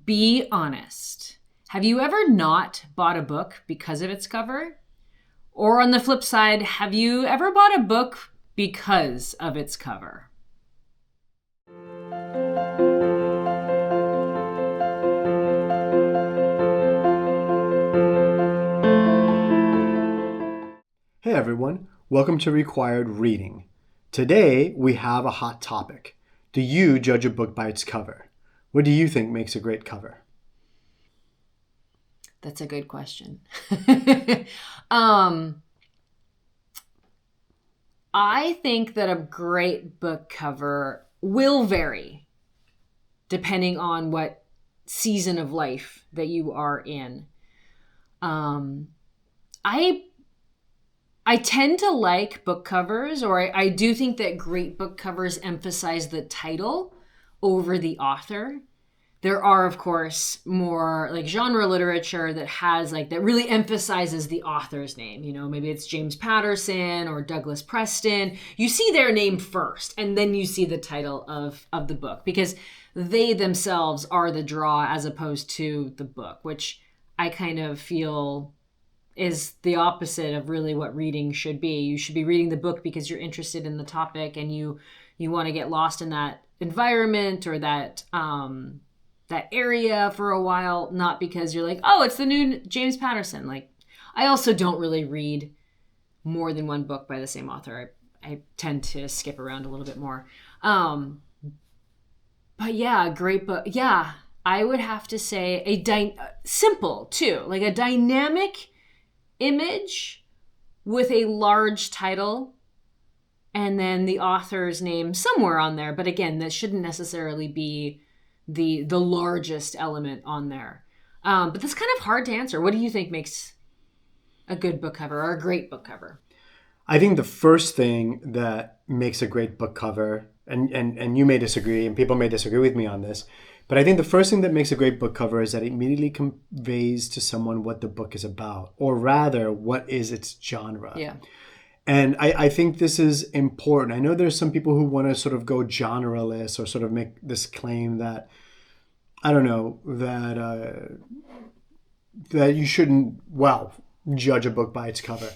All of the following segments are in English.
Be honest. Have you ever not bought a book because of its cover? Or on the flip side, have you ever bought a book because of its cover? Hey everyone, welcome to Required Reading. Today we have a hot topic. Do you judge a book by its cover? What do you think makes a great cover? That's a good question. I think that a great book cover will vary depending on what season of life that you are in. I tend to like book covers, or I do think that great book covers emphasize the title over the author. There are, of course, more like genre literature that has that really emphasizes the author's name. You know, maybe it's James Patterson or Douglas Preston. You see their name first, and then you see the title of the book because they themselves are the draw as opposed to the book, which I kind of feel is the opposite of really what reading should be. You should be reading the book because you're interested in the topic and you want to get lost in that environment or that area for a while, not because you're like, oh, it's the new James Patterson. Like, I also don't really read more than one book by the same author. I tend to skip around a little bit more. But yeah, a great book. Yeah, I would have to say simple too, like a dynamic image with a large title and then the author's name somewhere on there. But again, that shouldn't necessarily be the largest element on there. But that's kind of hard to answer. What do you think makes a good book cover or a great book cover? I think the first thing that makes a great book cover, and you may disagree, and people may disagree with me on this, but I think the first thing that makes a great book cover is that it immediately conveys to someone what the book is about, or rather, what is its genre. Yeah. And I think this is important. I know there's some people who want to sort of go genreless or sort of make this claim that, I don't know, that you shouldn't, judge a book by its cover.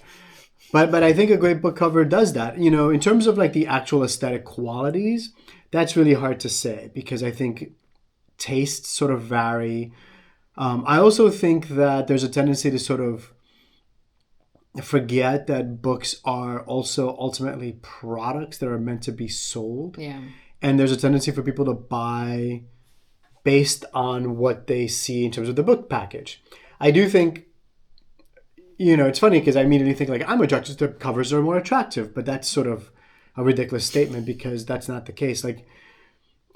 But I think a great book cover does that. You know, in terms of like the actual aesthetic qualities, that's really hard to say because I think tastes sort of vary. I also think that there's a tendency to sort of forget that books are also ultimately products that are meant to be sold. Yeah. And there's a tendency for people to buy based on what they see in terms of the book package. I do think, you know, it's funny because I immediately think like I'm attracted to covers that are more attractive, but that's sort of a ridiculous statement because that's not the case. Like,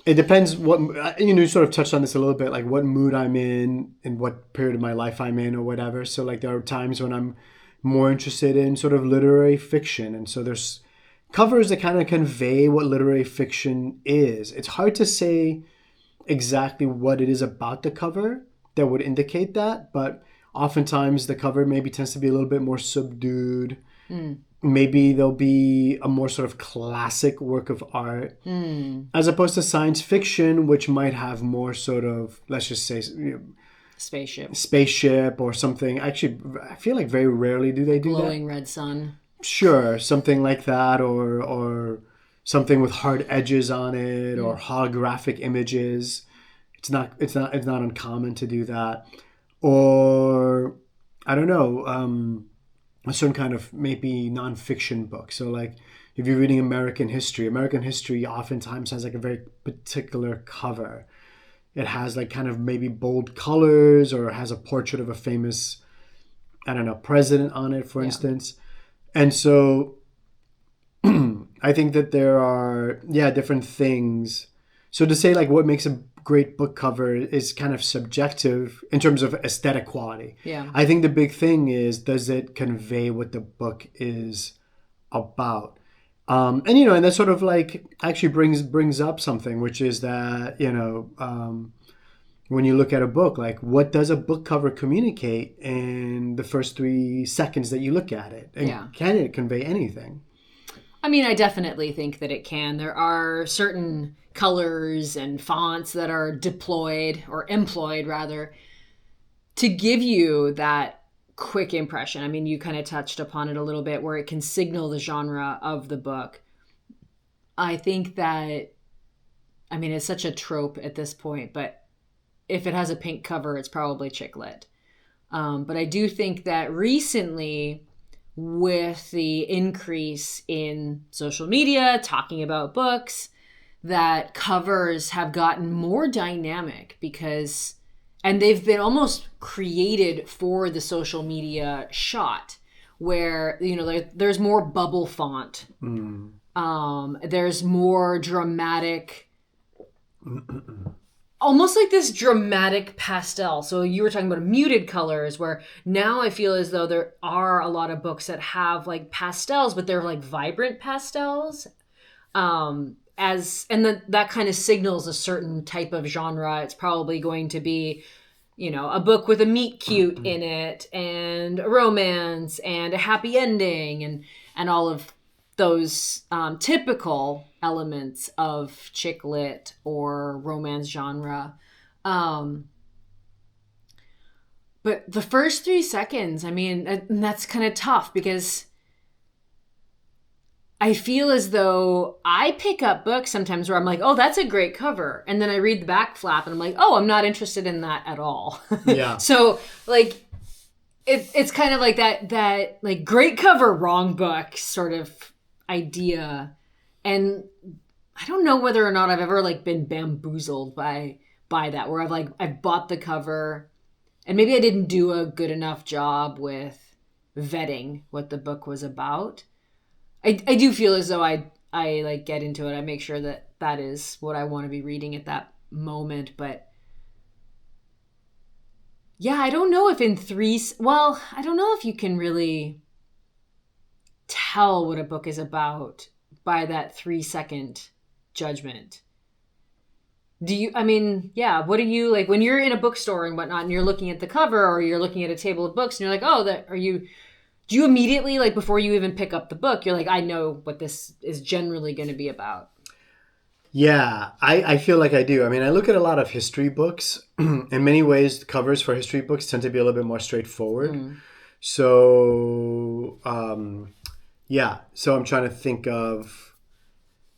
it depends what, you sort of touched on this a little bit, like what mood I'm in and what period of my life I'm in or whatever. So like there are times when I'm more interested in sort of literary fiction. And so there's covers that kind of convey what literary fiction is. It's hard to say exactly what it is about the cover that would indicate that, but oftentimes the cover maybe tends to be a little bit more subdued. Maybe there'll be a more sort of classic work of art as opposed to science fiction, which might have more sort of, let's just say, spaceship or something. Actually, I feel like very rarely do they do that. Glowing red sun. Sure, something like that, or something with hard edges on it, or holographic images. It's not uncommon to do that, or I don't know. A certain kind of maybe nonfiction book. So like if you're reading American history oftentimes has like a very particular cover. It has like kind of maybe bold colors or has a portrait of a famous, I don't know, president on it, for instance. And so I think that there are, different things. So to say like what makes a great book cover is kind of subjective in terms of aesthetic quality. Yeah. I think the big thing is, does it convey what the book is about? And that sort of like actually brings up something, which is that, when you look at a book, like what does a book cover communicate in the first 3 seconds that you look at it? And can it convey anything? I mean, I definitely think that it can. There are certain colors and fonts that are deployed or employed rather to give you that quick impression. I mean, you kind of touched upon it a little bit where it can signal the genre of the book. I think that, I mean, it's such a trope at this point, but if it has a pink cover, it's probably chick lit. But I do think that recently, with the increase in social media, talking about books, that covers have gotten more dynamic because, and they've been almost created for the social media shot where, you know, there's more bubble font. There's more dramatic, almost like this dramatic pastel. So you were talking about muted colors where now I feel as though there are a lot of books that have like pastels, but they're like vibrant pastels. That kind of signals a certain type of genre. It's probably going to be, you know, a book with a meet cute in it and a romance and a happy ending and all of those typical elements of chick lit or romance genre. But the first 3 seconds, I mean, that's kind of tough because I feel as though I pick up books sometimes where I'm like, oh, that's a great cover. And then I read the back flap and I'm like, oh, I'm not interested in that at all. Yeah. So like, it's kind of like that like great cover, wrong book sort of idea. And I don't know whether or not I've ever like been bamboozled by that, where I've bought the cover and maybe I didn't do a good enough job with vetting what the book was about. I do feel as though I like get into it. I make sure that is what I want to be reading at that moment. But yeah, I don't know if I don't know if you can really tell what a book is about by that 3-second judgment. I mean, yeah, what do you like when you're in a bookstore and whatnot and you're looking at the cover or you're looking at a table of books and you're like, oh, do you immediately, like before you even pick up the book, you're like, I know what this is generally going to be about? Yeah, I feel like I do. I mean, I look at a lot of history books. In many ways, the covers for history books tend to be a little bit more straightforward. So, yeah. So I'm trying to think of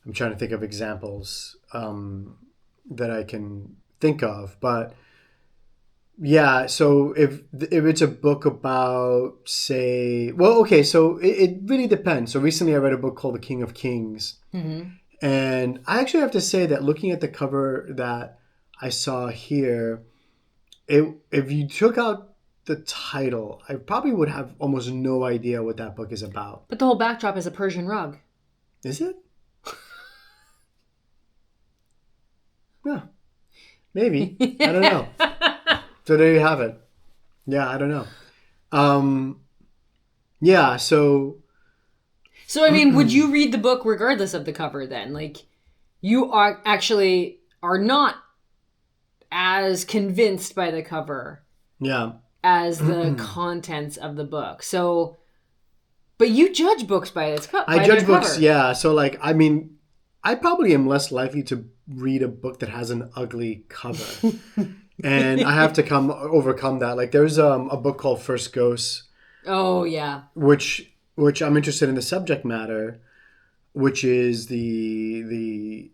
examples that I can think of. But yeah, so if it's a book about, say, well, okay, so it really depends. So recently I read a book called The King of Kings. And I actually have to say that looking at the cover that I saw here, if you took out the title, I probably would have almost no idea what that book is about. But the whole backdrop is a Persian rug. Is it? Yeah, maybe. I don't know. So there you have it. Yeah, I don't know. Yeah, so I mean, would you read the book regardless of the cover then? Like, you are not as convinced by the cover as the contents of the book. So, but you judge books by its cover. I judge books, yeah. So like, I mean, I probably am less likely to read a book that has an ugly cover. And I have to overcome that. Like there's a book called First Ghosts. Oh yeah. Which I'm interested in the subject matter, which is the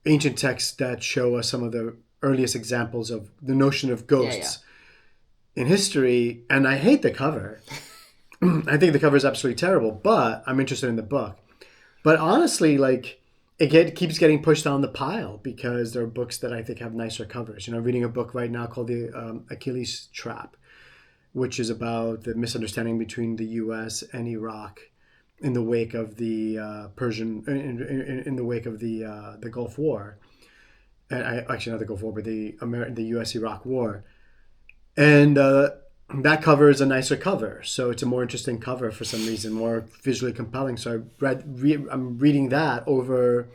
ancient texts that show us some of the earliest examples of the notion of ghosts in history. And I hate the cover. I think the cover is absolutely terrible, but I'm interested in the book. But honestly, like, keeps getting pushed down the pile because there are books that I think have nicer covers. You know, I'm reading a book right now called The Achilles Trap, which is about the misunderstanding between the U.S. and Iraq in the wake of the in the wake of the Gulf War. And actually not the Gulf War, but the U.S.-Iraq War. And that cover is a nicer cover, so it's a more interesting cover for some reason, more visually compelling. So I'm reading that over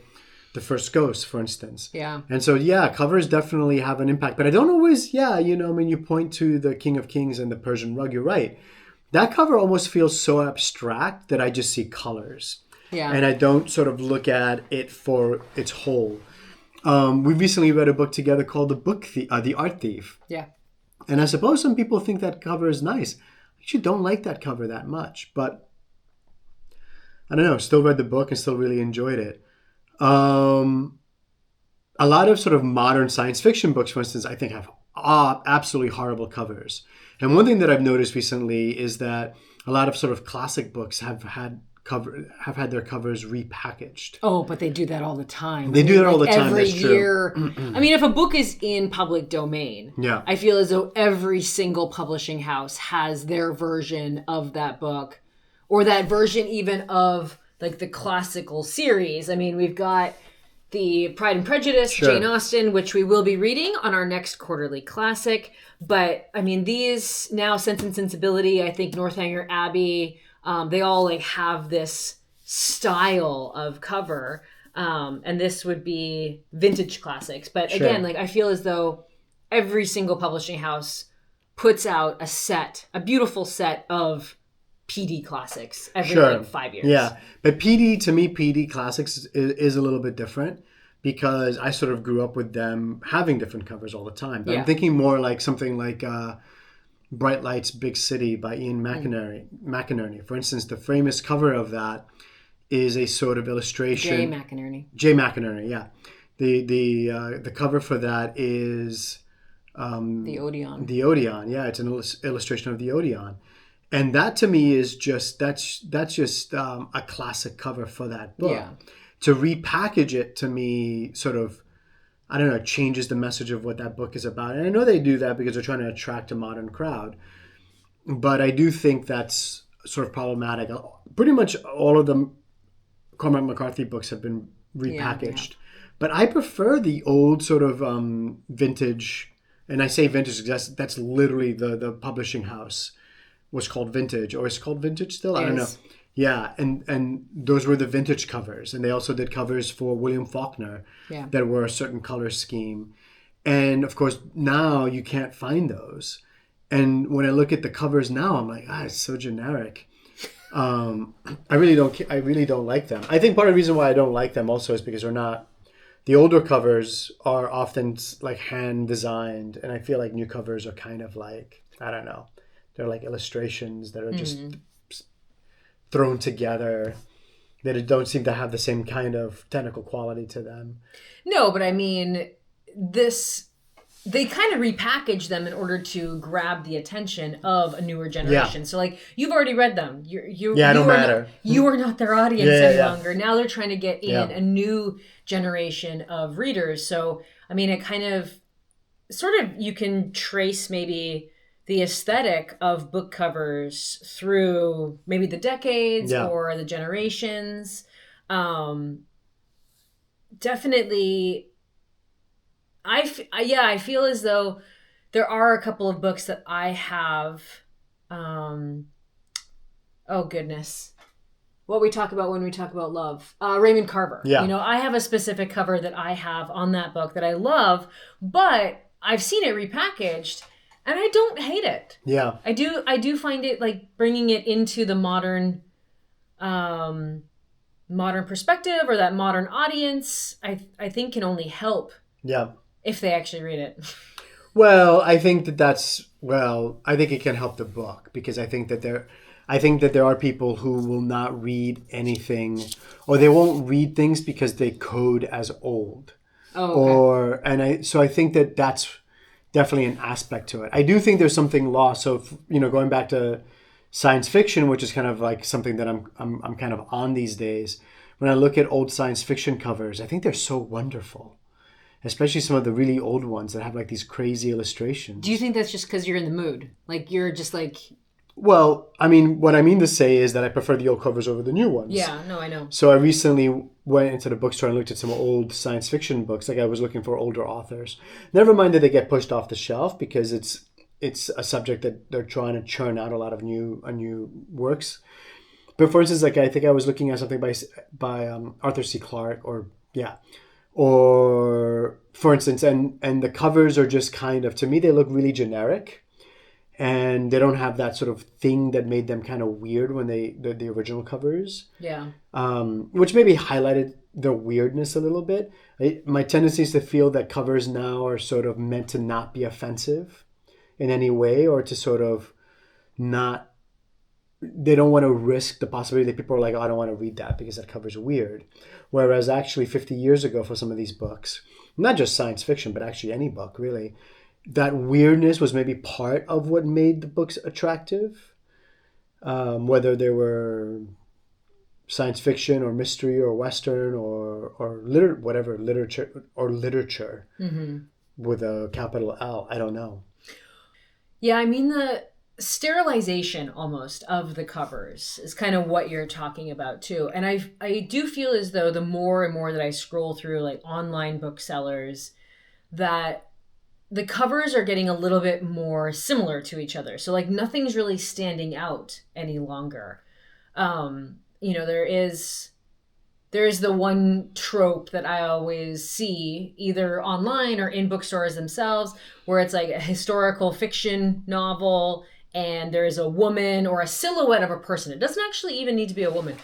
the First Ghost, for instance. Yeah. And so covers definitely have an impact, but I don't always. You know, I mean, you point to the King of Kings and the Persian rug. You're right. that cover almost feels so abstract that I just see colors. Yeah. And I don't sort of look at it for its whole. We recently read a book together called The Art Thief. Yeah. And I suppose some people think that cover is nice. I actually don't like that cover that much, but I don't know. Still read the book and still really enjoyed it. A lot of sort of modern science fiction books, for instance, I think have absolutely horrible covers. And one thing that I've noticed recently is that a lot of sort of classic books have had their covers repackaged. Oh, but they do that all the time. They do that all the time. Every That's year. true. I mean, if a book is in public domain, Yeah. I feel as though every single publishing house has their version of that book, or that version even of like the classical series. I mean, we've got the Pride and Prejudice, Sure. Jane Austen, which we will be reading on our next quarterly classic. But I mean, these now, Sense and Sensibility, I think Northanger Abbey, they all like have this style of cover. And this would be vintage classics. But Sure. again, like I feel as though every single publishing house puts out a beautiful set of PD classics every like 5 years. Yeah. But PD classics is a little bit different because I sort of grew up with them having different covers all the time. But Yeah. I'm thinking more like something like Bright Lights, Big City by Ian McInerney. For instance, the famous cover of that is a sort of illustration. Jay McInerney, yeah. The cover for that is The Odeon. the Odeon. Yeah, it's an illustration of the Odeon. And that to me is just that's just a classic cover for that book. Yeah. To repackage it to me sort of, I don't know, changes the message of what that book is about. And I know they do that because they're trying to attract a modern crowd. But I do think that's sort of problematic. Pretty much all of the Cormac McCarthy books have been repackaged. Yeah. But I prefer the old sort of vintage, and I say vintage because that's literally the publishing house was called Vintage, or is it called Vintage still? I don't know. Yeah, and those were the vintage covers, and they also did covers for William Faulkner that were a certain color scheme, and of course now you can't find those. And when I look at the covers now, I'm like, it's so generic. I really don't like them. I think part of the reason why I don't like them also is because they're not. The older covers are often like hand designed, and I feel like new covers are kind of like, I don't know. They're like illustrations that are just thrown together that don't seem to have the same kind of technical quality to them. No, but I mean, they kind of repackage them in order to grab the attention of a newer generation. Yeah. So like, you've already read them. You don't matter. You are not their audience any Yeah. longer. Now they're trying to get in a new generation of readers. So, I mean, it kind of sort of, you can trace maybe the aesthetic of book covers through maybe the decades or the generations. Definitely, I feel as though there are a couple of books that I have. Oh goodness, what we talk about when we talk about love, Raymond Carver. Yeah. You know, I have a specific cover that I have on that book that I love, but I've seen it repackaged. And I don't hate it. Yeah. I do find it like bringing it into the modern perspective or that modern audience, I think can only help. Yeah. If they actually read it. Well, I think I think it can help the book because I think that there are people who will not read anything, or they won't read things because they code as old. Oh, okay. So I think that that's definitely an aspect to it. I do think there's something lost. So, going back to science fiction, which is kind of like something that I'm kind of on these days. When I look at old science fiction covers, I think they're so wonderful, especially some of the really old ones that have like these crazy illustrations. Do you think that's just because you're in the mood? Like you're just like. Well, I mean, what I mean to say is that I prefer the old covers over the new ones. Yeah, no, I know. So I recently went into the bookstore and looked at some old science fiction books. Like I was looking for older authors. Never mind that they get pushed off the shelf because it's a subject that they're trying to churn out a lot of new works. But for instance, like I think I was looking at something by Arthur C. Clarke, or for instance, and the covers are just kind of, to me they look really generic. and they don't have that sort of thing that made them kind of weird when the original covers, Yeah. which maybe highlighted the weirdness a little bit. My tendency is to feel that covers now are sort of meant to not be offensive in any way, or to sort of not, they don't want to risk the possibility that people are like, oh, I don't want to read that because that cover's weird. Whereas actually 50 years ago for some of these books, not just science fiction, but actually any book really, that weirdness was maybe part of what made the books attractive. Whether they were science fiction or mystery or Western or whatever, literature Mm-hmm. with a capital L. I don't know. Yeah, I mean the sterilization almost of the covers is kind of what you're talking about too. And I do feel as though the more and more that I scroll through like online booksellers, that the covers are getting a little bit more similar to each other. So like nothing's really standing out any longer. There's the one trope that I always see either online or in bookstores themselves where it's like a historical fiction novel and there's a woman or a silhouette of a person. It doesn't actually even need to be a woman,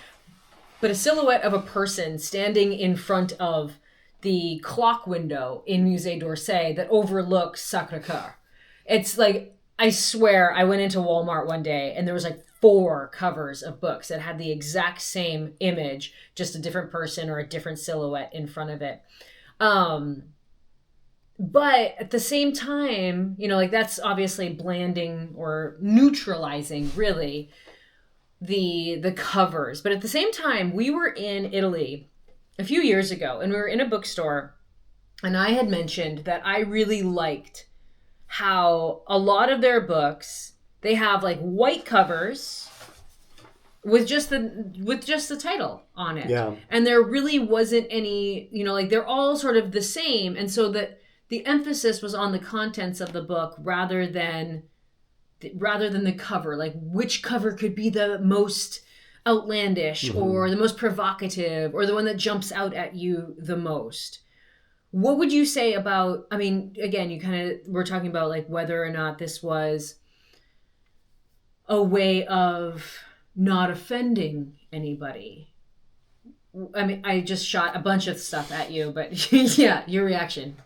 but a silhouette of a person standing in front of the clock window in Musée d'Orsay that overlooks Sacré-Cœur. It's like, I swear, I went into Walmart one day and there was like 4 covers of books that had the exact same image, just a different person or a different silhouette in front of it. Um, but at the same time, like that's obviously blanding or neutralizing really the covers. But at the same time, we were in Italy a few years ago and we were in a bookstore and I had mentioned that I really liked how a lot of their books, they have like white covers with just the title on it. Yeah. And there really wasn't any, like they're all sort of the same, and so that the emphasis was on the contents of the book rather than the cover, like which cover could be the most outlandish Mm-hmm. or the most provocative or the one that jumps out at you the most. What would you say about, I mean, again, you kind of were talking about like whether or not this was a way of not offending anybody. I mean, I just shot a bunch of stuff at you, but yeah, your reaction.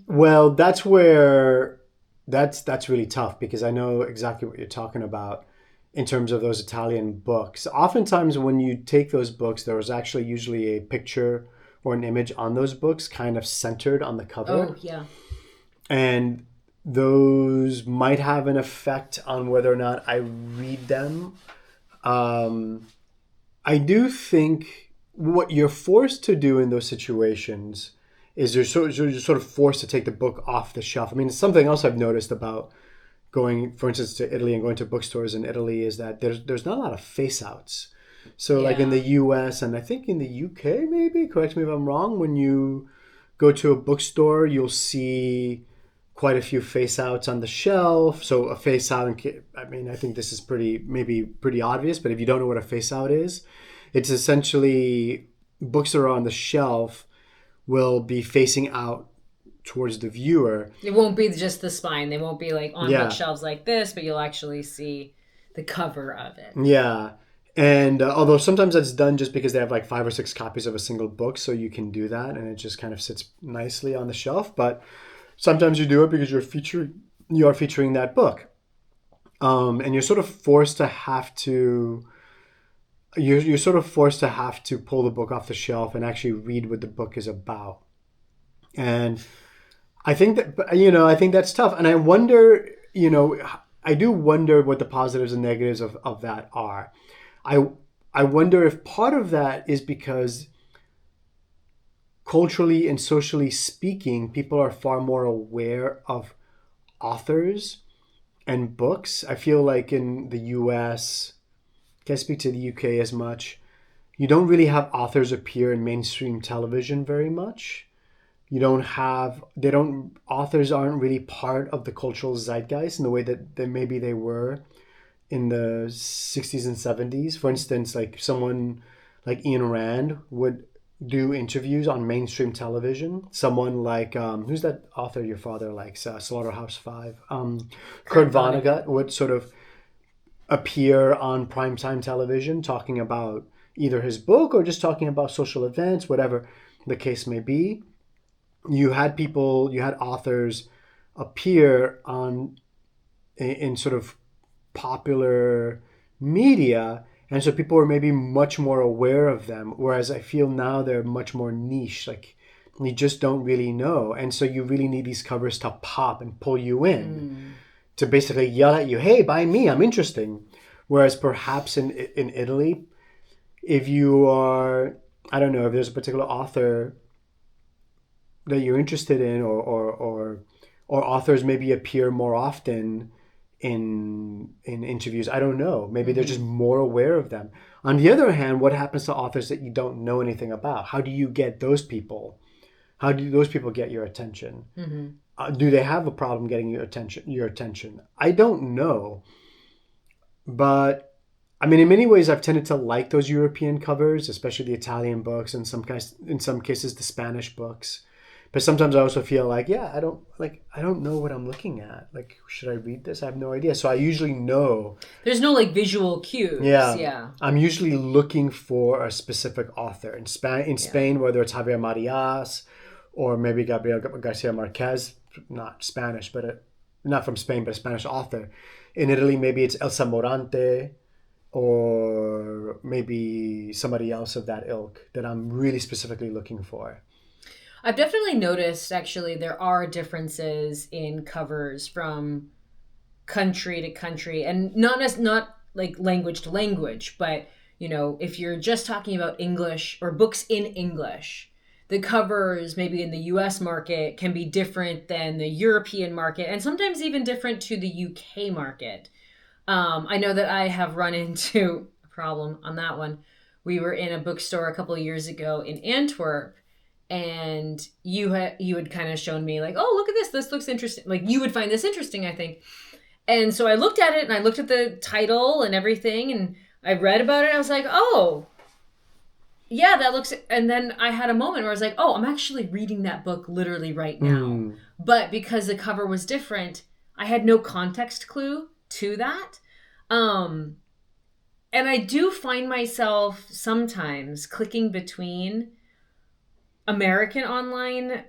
Well, that's where that's really tough because I know exactly what you're talking about in terms of those Italian books. Oftentimes, when you take those books, there was actually usually a picture or an image on those books kind of centered on the Oh, cover. yeah. And those might have an effect on whether or not I read them. Um, I do think what you're forced to do in those situations is you're sort of forced to take the book off the shelf. I mean, something else I've noticed about going, for instance, to Italy and going to bookstores in Italy is that there's not a lot of face outs. So, like in the Yeah. U.S. and I think in the U.K. maybe, correct me if I'm wrong, when you go to a bookstore, you'll see quite a few face outs on the shelf. So a face out, I mean, I think this is pretty obvious, but if you don't know what a face out is, it's essentially books that are on the shelf will be facing out towards the viewer. It won't be just the spine. They won't be like on Yeah, bookshelves like this, but you'll actually see the cover of it. yeah. And although sometimes that's done just because they have like 5 or 6 copies of a single book, so you can do that, and it just kind of sits nicely on the shelf. But sometimes you do it because you are featuring that book, and you're sort of forced to have to you're sort of forced to have to pull the book off the shelf and actually read what the book is about. And I think that I think that's tough, and I wonder I do wonder what the positives and negatives of that are. I I wonder if part of that is because culturally and socially speaking, people are far more aware of authors and books. I feel like in the US, can't speak to the UK as much. You don't really have authors appear in mainstream television very much. You don't have, they don't, authors aren't really part of the cultural zeitgeist in the way that maybe they were in the 60s and 70s. For instance, like someone like Ayn Rand would do interviews on mainstream television. Someone like who's that author your father likes? Slaughterhouse-Five. Kurt Kurt Vonnegut Vonnegut. would sort of appear on primetime television talking about either his book or just talking about social events, whatever the case may be. You had authors appear on in sort of popular media, and so people were maybe much more aware of them, whereas I feel now they're much more niche, like you just don't really know, and so you really need these covers to pop and pull you in, to basically yell at you, hey, buy me, I'm interesting. Whereas perhaps in Italy, if you are, I don't know, if there's a particular author that you're interested in, or authors maybe appear more often in interviews. I don't know. Maybe they're just more aware of them. On the other hand, what happens to authors that you don't know anything about? How do you get those people? How do those people get your attention? Do they have a problem getting your attention? Your attention? I don't know. But I mean, in many ways, I've tended to like those European covers, especially the Italian books, and in some cases the Spanish books. But sometimes I also feel like, yeah, I don't know what I'm looking at. Like, should I read this? I have no idea. So I usually know. There's no like visual cues. Yeah, Yeah. I'm usually looking for a specific author in Spain, whether it's Javier Marias or maybe Gabriel Garcia Marquez, not Spanish, but not from Spain, but a Spanish author. In Italy, maybe it's Elsa Morante or maybe somebody else of that ilk that I'm really specifically looking for. I've definitely noticed actually there are differences in covers from country to country, and not like language to language, but if you're just talking about English or books in English, the covers maybe in the US market can be different than the European market, and sometimes even different to the UK market. I know that I have run into a problem on that one. We were in a bookstore a couple of years ago in Antwerp, and you had kind of shown me like, oh, look at this. This looks interesting. Like you would find this interesting, I think. And so I looked at it and I looked at the title and everything, and I read about it. I was like, oh, yeah, that looks. And then I had a moment where I was like, oh, I'm actually reading that book literally right now. But because the cover was different, I had no context clue to that. And I do find myself sometimes clicking between American online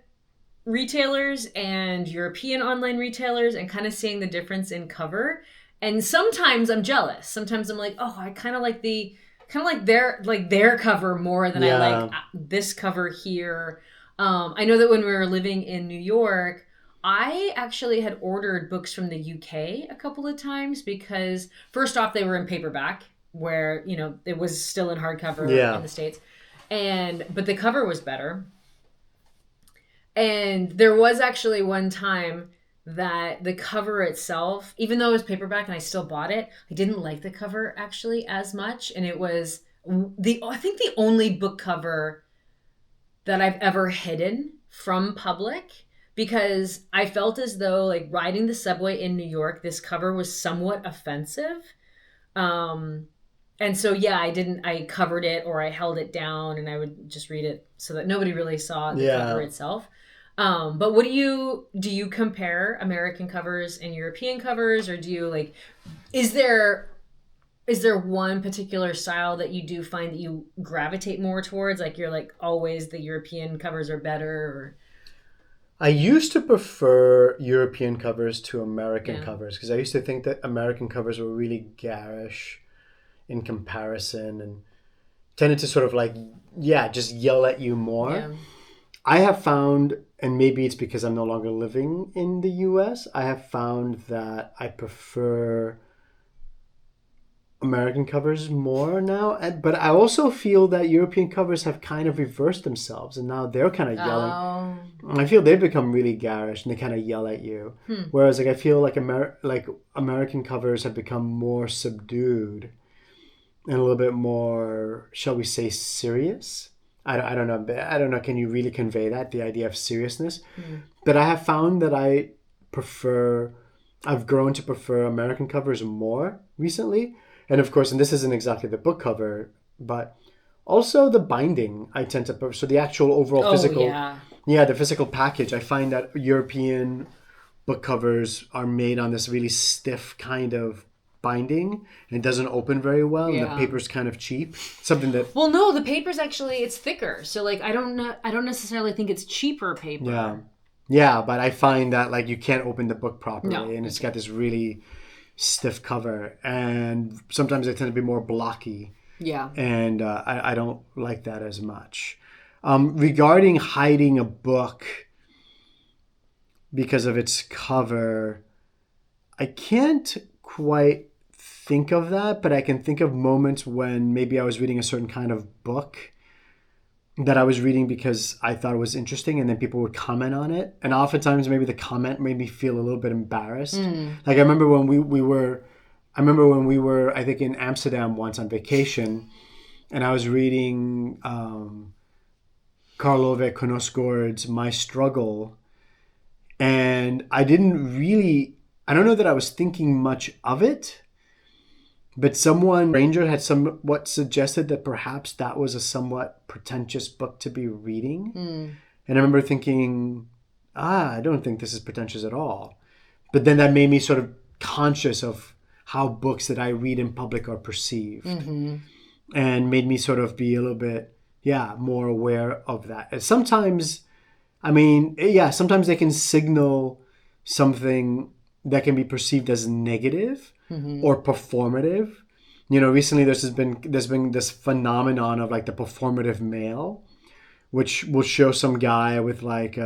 retailers and European online retailers and kind of seeing the difference in cover. And sometimes I'm jealous. Sometimes I'm like, oh, I kind of like their cover more than I like this cover here. I know that when we were living in New York, I actually had ordered books from the UK a couple of times because first off, they were in paperback where, it was still in hardcover in the States. But the cover was better. And there was actually one time that the cover itself, even though it was paperback and I still bought it, I didn't like the cover actually as much. And it was I think the only book cover that I've ever hidden from public, because I felt as though like riding the subway in New York, this cover was somewhat offensive. And so, yeah, I covered it or I held it down and I would just read it so that nobody really saw the cover itself. But do you compare American covers and European covers, or do you like, is there one particular style that you do find that you gravitate more towards? Like you're like always the European covers are better, or... I used to prefer European covers to American covers because I used to think that American covers were really garish in comparison and tended to sort of like, just yell at you more. Yeah. I have found, and maybe it's because I'm no longer living in the US, I have found that I prefer American covers more now. But I also feel that European covers have kind of reversed themselves and now they're kind of yelling. I feel they've become really garish and they kind of yell at you. Whereas like I feel like American covers have become more subdued and a little bit more, shall we say, serious. I don't know. I don't know. Can you really convey that, the idea of seriousness? But I have found that I've grown to prefer American covers more recently. And of course, and this isn't exactly the book cover, but Also, the binding I tend to so the actual overall Oh physical, yeah. yeah, the physical package. I find that European book covers are made on this really stiff kind of binding, and it doesn't open very well, and the Yeah. paper's kind of cheap. Something that, Well, no, the paper's actually it's thicker. So like I don't know I don't necessarily think it's cheaper yeah, paper. yeah, but I find that like you can't open the book No, properly, and you it's got can't. this really stiff cover, and sometimes they tend to be more blocky, Yeah. and I don't like that as much. Regarding hiding a book because of its cover, I can't quite think of that, but I can think of moments when maybe I was reading a certain kind of book that I was reading because I thought it was interesting, and then people would comment on it. And oftentimes, maybe the comment made me feel a little bit embarrassed. Like I remember when we were, I think, in Amsterdam once on vacation, and I was reading Karlove Knausgård's My Struggle, and I don't know that I was thinking much of it, but someone, Ranger, had somewhat suggested that perhaps that was a somewhat pretentious book to be reading. And I remember thinking, I don't think this is pretentious at all. But then that made me sort of conscious of how books that I read in public are perceived, and made me sort of be a little bit, yeah, more aware of that. And sometimes, I mean, yeah, sometimes they can signal something that can be perceived as negative or performative. You know, recently there's been this phenomenon of like the performative male, which will show some guy with like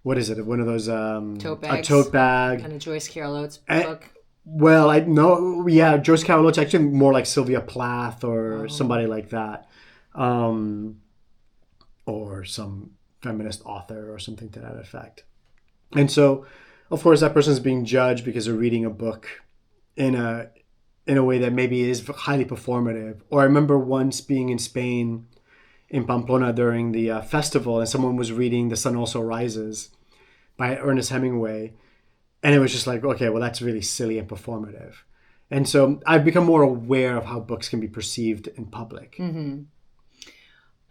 what is it? One of those Tote a bags. tote bag. Kind of Joyce Carol Oates Eh, book. well, I know, yeah, Joyce Carol Oates, actually more like Sylvia Plath or Oh. somebody like that, um, or some feminist author or something to that effect. And so, of course, that person is being judged because they're reading a book in a way that maybe is highly performative. Or I remember once being in Spain, in Pamplona during the festival, and someone was reading The Sun Also Rises by Ernest Hemingway, and it was just like, okay, well, that's really silly and performative. And so I've become more aware of how books can be perceived in public.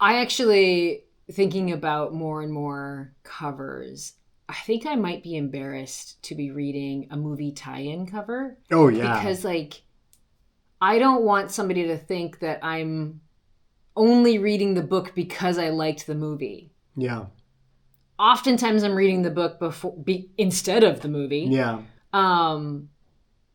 I actually thinking about more and more covers. I think I might be embarrassed to be reading a movie tie-in cover Oh yeah, because like I don't want somebody to think that I'm only reading the book because I liked the movie. yeah, Oftentimes I'm reading the book instead of the movie. yeah, Um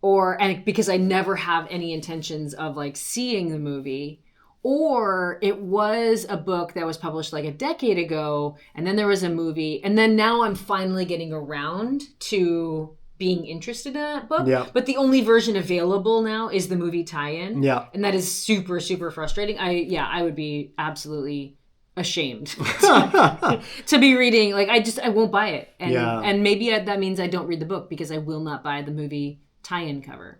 and because I never have any intentions of like seeing the movie, or it was a book that was published like a decade ago and then there was a movie and then now I'm finally getting around to being interested in that book, yeah, but the only version available now is the movie tie-in, yeah. and that is super super frustrating. I would be absolutely ashamed to be reading, like I won't buy it, and Yeah. maybe that means I don't read the book because I will not buy the movie tie-in cover.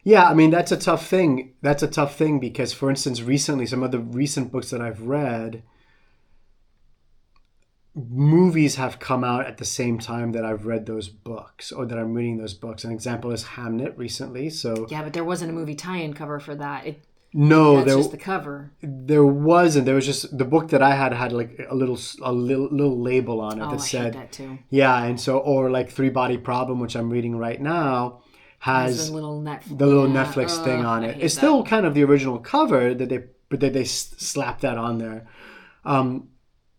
Yeah, I mean that's a tough thing. That's a tough thing because, for instance, recently some of the recent books that I've read, movies have come out at the same time that I've read those books or that I'm reading those books. An example is Hamnet recently. So Yeah, but there wasn't a movie tie-in cover for that. no, That's just the cover. there wasn't. There was just the book that I had like a little label on it Oh, that I hate said, that too. yeah, and so, or like Three Body Problem, which I'm reading right now, Has the has little the little yeah, Netflix thing on I it. hate It's still that. kind of the original cover but they slapped that on there.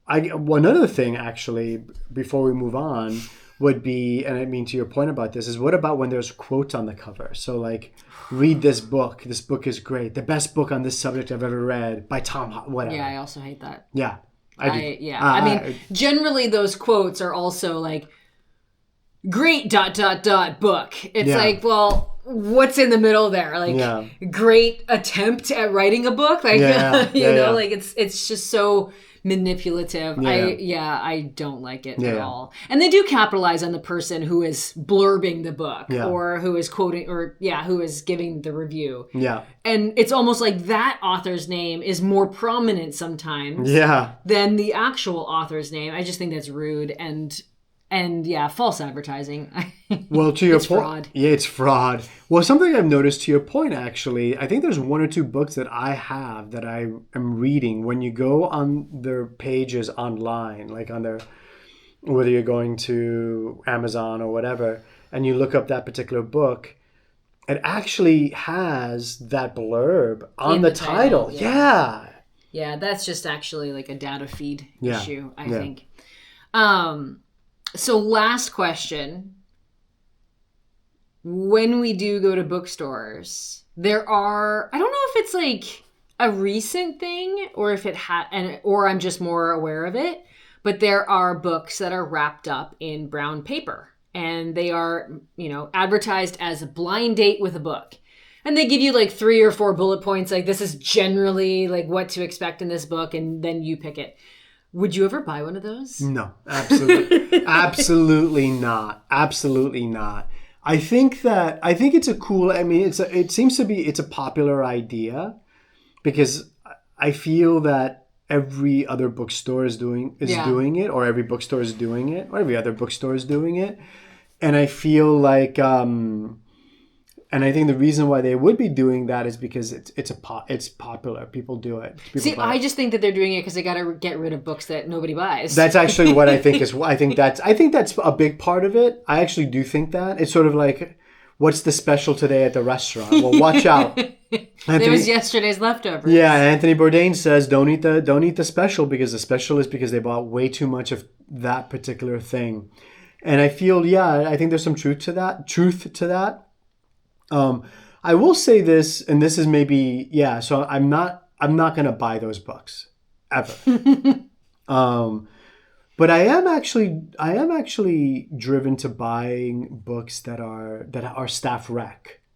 One other thing actually before we move on would be, and I mean to your point about this, is what about when there's quotes on the cover? So like, read this book. This book is great. The best book on this subject I've ever read by Yeah, whatever. I also hate that. Yeah, I do. I mean, generally those quotes are also like great dot dot dot book. It's Yeah, like, well, what's in the middle there? Like yeah, great attempt at writing a book. Like yeah, yeah, yeah, like it's just so manipulative. yeah, I don't like it yeah, at yeah, all. And they do capitalize on the person who is blurbing the book yeah, or who is quoting or who is giving the review. yeah, And it's almost like that author's name is more prominent sometimes yeah. than the actual author's name. I just think that's rude, and And yeah, false advertising. Well, to your It's point, fraud. yeah, it's fraud. Well, something I've noticed to your point, actually, I think there's one or two books that I have that I am reading. When you go on their pages online, like on their, whether you're going to Amazon or whatever, and you look up that particular book, it actually has that blurb on In the the title, title. yeah. Yeah. Yeah, that's just actually like a data feed Yeah. issue, I Yeah. think. So last question. When we do go to bookstores, there are, I don't know if it's like a recent thing or if it or I'm just more aware of it, but there are books that are wrapped up in brown paper and they are, advertised as a blind date with a book. And they give you like 3 or 4 bullet points, like this is generally like what to expect in this book, and then you pick it. Would you ever buy one of those? No, absolutely, absolutely not. Absolutely not. I think it's a cool. I mean, it seems to be it's a popular idea because I feel that every other bookstore is doing it, or every bookstore is doing it, or every other bookstore is doing it, and I feel like. And I think the reason why they would be doing that is because it's popular. People do it. I just think that they're doing it because they got to get rid of books that nobody buys. That's actually what I think is. I think that's a big part of it. I actually do think that it's sort of like, what's the special today at the restaurant? Well, watch out. It was yesterday's leftovers. Yeah, Anthony Bourdain says don't eat the special because the special is because they bought way too much of that particular thing, and I feel I think there's some truth to that. I will say this, and this is maybe so I'm not gonna buy those books ever. But I am actually driven to buying books that are staff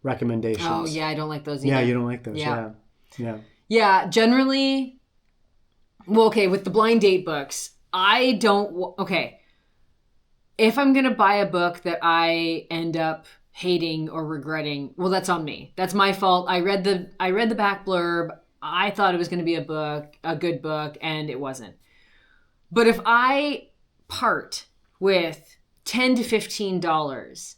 recommendations. Oh yeah, I don't like those either. Yeah, you don't like those. Yeah. Generally, well, okay, with the blind date books, I don't. Okay, if I'm gonna buy a book that I end up hating or regretting, well, that's on me. That's my fault. I read the back blurb. I thought it was going to be a good book, and it wasn't. But if I part with $10 to $15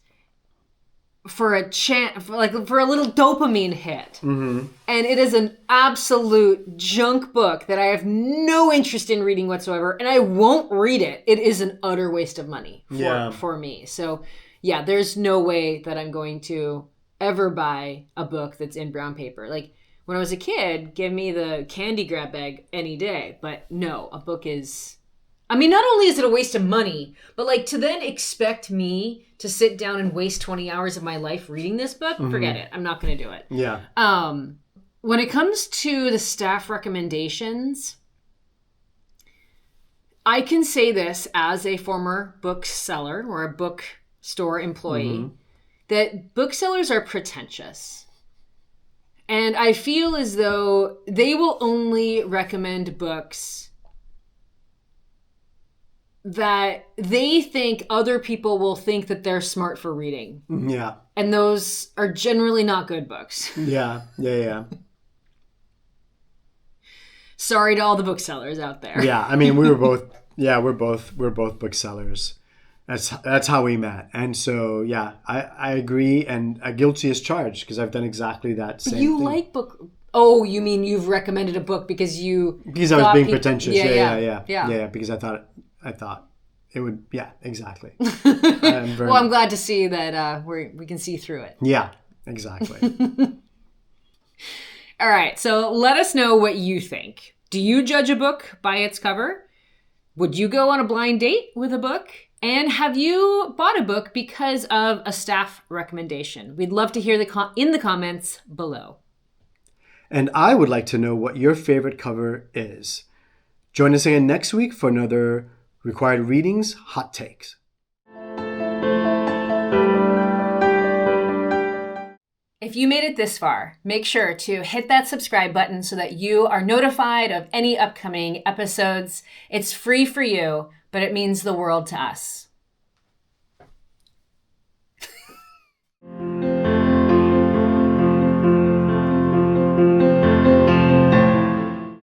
for a chance, for a little dopamine hit, and it is an absolute junk book that I have no interest in reading whatsoever, and I won't read it, it is an utter waste of money for me. So yeah, there's no way that I'm going to ever buy a book that's in brown paper. Like when I was a kid, give me the candy grab bag any day. But no, a book is, I mean, not only is it a waste of money, but like to then expect me to sit down and waste 20 hours of my life reading this book, forget it. I'm not going to do it. Yeah. When it comes to the staff recommendations, I can say this as a former bookseller or a bookstore employee, that booksellers are pretentious. And I feel as though they will only recommend books that they think other people will think that they're smart for reading. Yeah. And those are generally not good books. Yeah. Sorry to all the booksellers out there. Yeah, I mean, we're both booksellers. That's how we met. And so, yeah, I agree, and guilty as charged because I've done exactly that same thing. You like book... Oh, you mean you've recommended a book because I was being pretentious. Yeah, because I thought it would, exactly. Well, I'm glad to see that we can see through it. Yeah, exactly. All right, so let us know what you think. Do you judge a book by its cover? Would you go on a blind date with a book? And have you bought a book because of a staff recommendation? We'd love to hear in the comments below. And I would like to know what your favorite cover is. Join us again next week for another Required Readings Hot Takes. If you made it this far, make sure to hit that subscribe button so that you are notified of any upcoming episodes. It's free for you, but it means the world to us.